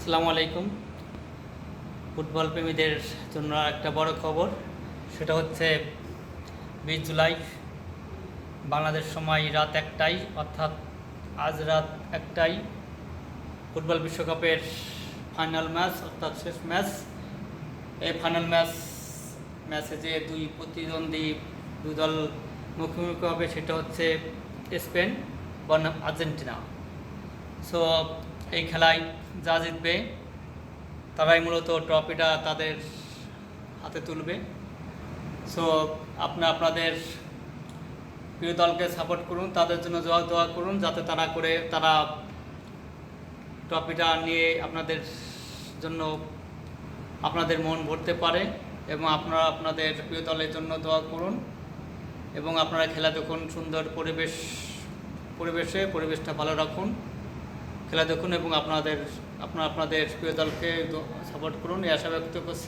আসসালামু আলাইকুম। ফুটবল প্রেমীদের জন্য একটা বড় খবর, সেটা হচ্ছে 20 জুলাই বাংলাদেশ সময় রাত 1টায়, অর্থাৎ আজ রাত 1টায় ফুটবল বিশ্বকাপের ফাইনাল ম্যাচ, অর্থাৎ শেষ ম্যাচ। এই ফাইনাল ম্যাচে যে দুই প্রতিদ্বন্দ্বী দুই দল মুখোমুখি হবে সেটা হচ্ছে স্পেন বনাম আর্জেন্টিনা। সো এই খেলায় যা জিতবে তারাই মূলত ট্রফিটা তাদের হাতে তুলবে। সো আপনাদের প্রিয় দলকে সাপোর্ট করুন, তাদের জন্য দোয়া করুন, যাতে তারা ট্রফিটা নিয়ে আপনাদের জন্য আপনাদের মন ভরতে পারে। এবং আপনারা আপনাদের প্রিয় দলের জন্য দোয়া করুন এবং আপনারা খেলা দেখুন সুন্দর পরিবেশটা ভালো রাখুন, খেলা দেখুন এবং আপনাদের প্রিয় দলকে সাপোর্ট করুন, এই আশা ব্যক্ত করছি।